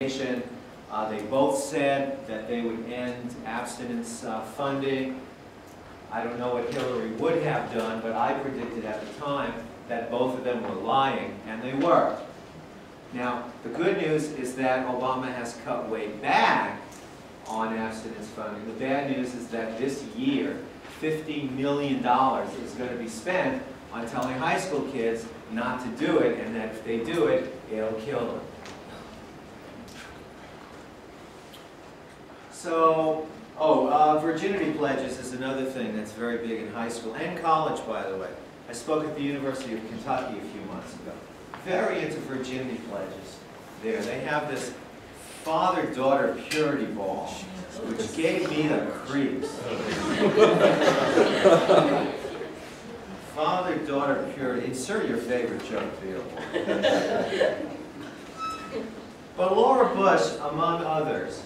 They both said that they would end abstinence funding. I don't know what Hillary would have done, but I predicted at the time that both of them were lying, and they were. Now, the good news is that Obama has cut way back on abstinence funding. The bad news is that this year, $50 million is going to be spent on telling high school kids not to do it, and that if they do it, it'll kill them. So, virginity pledges is another thing that's very big in high school and college, by the way. I spoke at the University of Kentucky a few months ago. Very into virginity pledges there. They have this father-daughter purity ball, which gave me the creeps. Father-daughter purity. Insert your favorite joke, Theo. But Laura Bush, among others,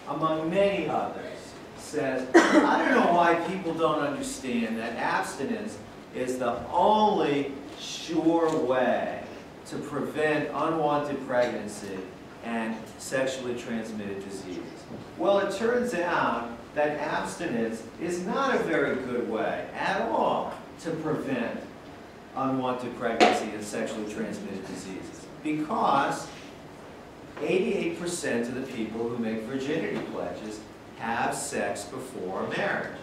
among many others, says, I don't know why people don't understand that abstinence is the only sure way to prevent unwanted pregnancy and sexually transmitted diseases. Well, it turns out that abstinence is not a very good way at all to prevent unwanted pregnancy and sexually transmitted diseases, because 88% of the people who make virginity pledges have sex before marriage.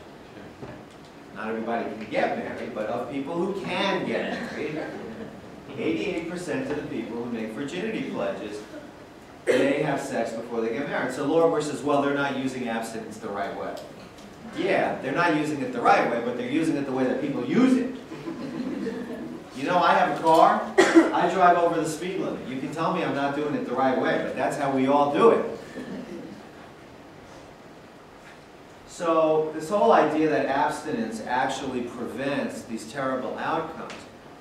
Not everybody can get married, but of people who can get married, 88% of the people who make virginity pledges, they have sex before they get married. So Laura Bush says, well, they're not using abstinence the right way. Yeah, they're not using it the right way, but they're using it the way that people use it. You know, I have a car, I drive over the speed limit. You can tell me I'm not doing it the right way, but that's how we all do it. So this whole idea that abstinence actually prevents these terrible outcomes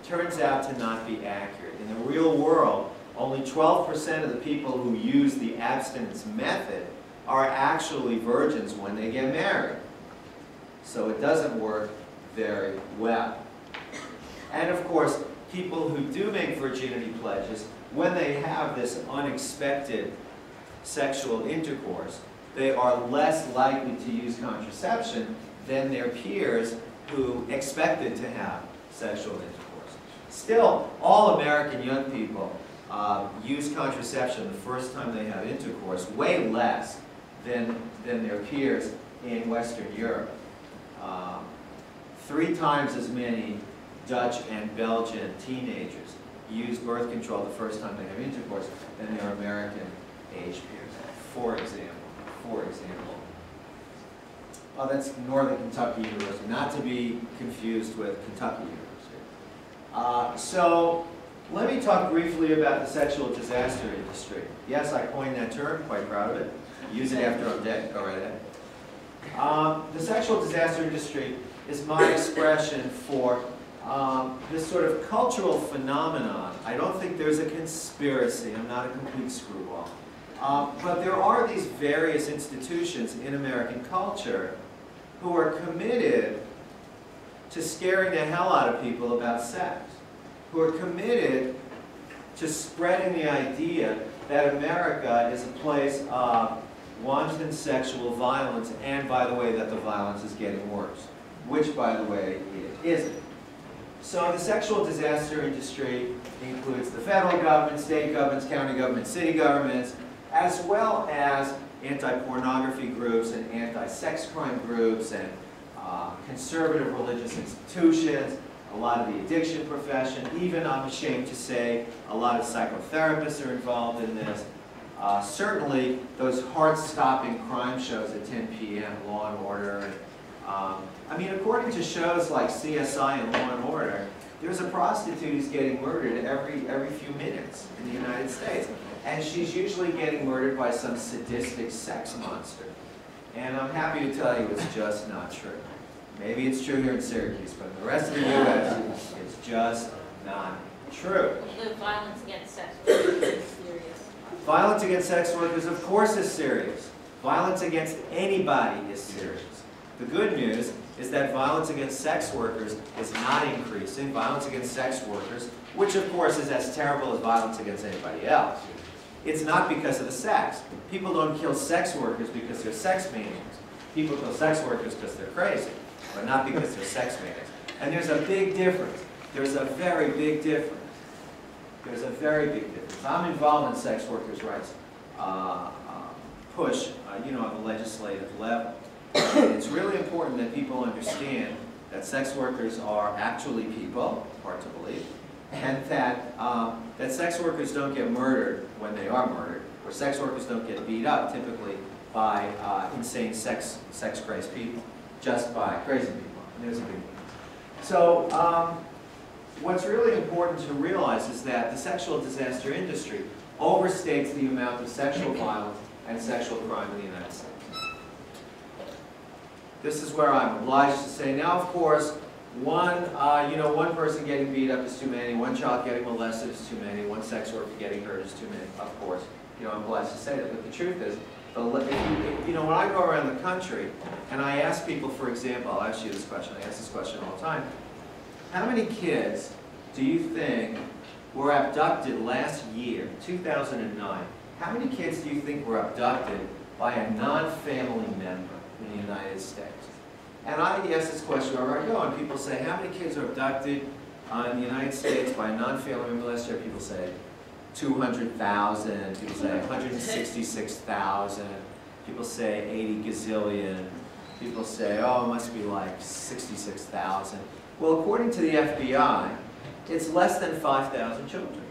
turns out to not be accurate. In the real world, only 12% of the people who use the abstinence method are actually virgins when they get married. So it doesn't work very well. And of course, people who do make virginity pledges, when they have this unexpected sexual intercourse, they are less likely to use contraception than their peers who expected to have sexual intercourse. Still, all American young people use contraception the first time they have intercourse, way less than their peers in Western Europe. 3 times as many Dutch and Belgian teenagers use birth control the first time they have intercourse than their American age peers, for example. Oh, that's Northern Kentucky University, not to be confused with Kentucky University. So let me talk briefly about the sexual disaster industry. Yes, I coined that term, quite proud of it. Use it after I'm dead, go right ahead. The sexual disaster industry is my expression for this sort of cultural phenomenon. I don't think there's a conspiracy. I'm not a complete screwball. But there are these various institutions in American culture who are committed to scaring the hell out of people about sex, who are committed to spreading the idea that America is a place of wanton sexual violence, and, by the way, that the violence is getting worse, which, by the way, it isn't. So the sexual disaster industry includes the federal government, state governments, county governments, city governments, as well as anti-pornography groups and anti-sex crime groups and conservative religious institutions, a lot of the addiction profession, even, I'm ashamed to say, a lot of psychotherapists are involved in this. Certainly, those heart-stopping crime shows at 10 p.m., Law and Order. I mean, according to shows like CSI and Law and Order, there's a prostitute who's getting murdered every few minutes in the United States. And she's usually getting murdered by some sadistic sex monster. And I'm happy to tell you it's just not true. Maybe it's true here in Syracuse, but in the rest of the U.S., it's just not true. The violence against sex workers is serious. Violence against sex workers, of course, is serious. Violence against anybody is serious. The good news is that violence against sex workers is not increasing. Violence against sex workers, which of course is as terrible as violence against anybody else, it's not because of the sex. People don't kill sex workers because they're sex maniacs. People kill sex workers because they're crazy, but not because they're sex maniacs. And there's a big difference. There's a very big difference. There's a very big difference. I'm involved in sex workers' rights push, you know, on the legislative level. And it's really important that people understand that sex workers are actually people, hard to believe, and that, that sex workers don't get murdered when they are murdered, or sex workers don't get beat up typically by insane sex-crazed people, just by crazy people. And there's a big difference. So what's really important to realize is that the sexual disaster industry overstates the amount of sexual violence and sexual crime in the United States. This is where I'm obliged to say, now of course, one person getting beat up is too many, one child getting molested is too many, one sex worker getting hurt is too many, of course. You know, I'm obliged to say that, but the truth is, you know, when I go around the country and I ask people, for example, I'll ask you this question, I ask this question all the time, how many kids do you think were abducted last year, 2009, how many kids do you think were abducted by a non-family member in the United States? And I ask this question wherever I go, and people say, how many kids are abducted in the United States by a non-family member last year? People say 200,000, people say 166,000, people say 80 gazillion, people say, oh, it must be like 66,000. Well, according to the FBI, it's less than 5,000 children.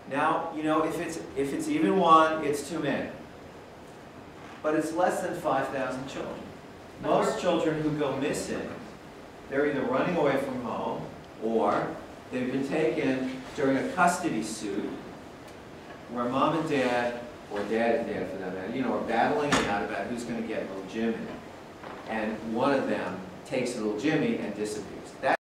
Now, you know, if it's even one, it's too many. But it's less than 5,000 children. Most children who go missing, they're either running away from home or they've been taken during a custody suit where mom and dad, or dad and dad for that matter, you know, are battling it out about who's going to get little Jimmy. And one of them takes little Jimmy and disappears.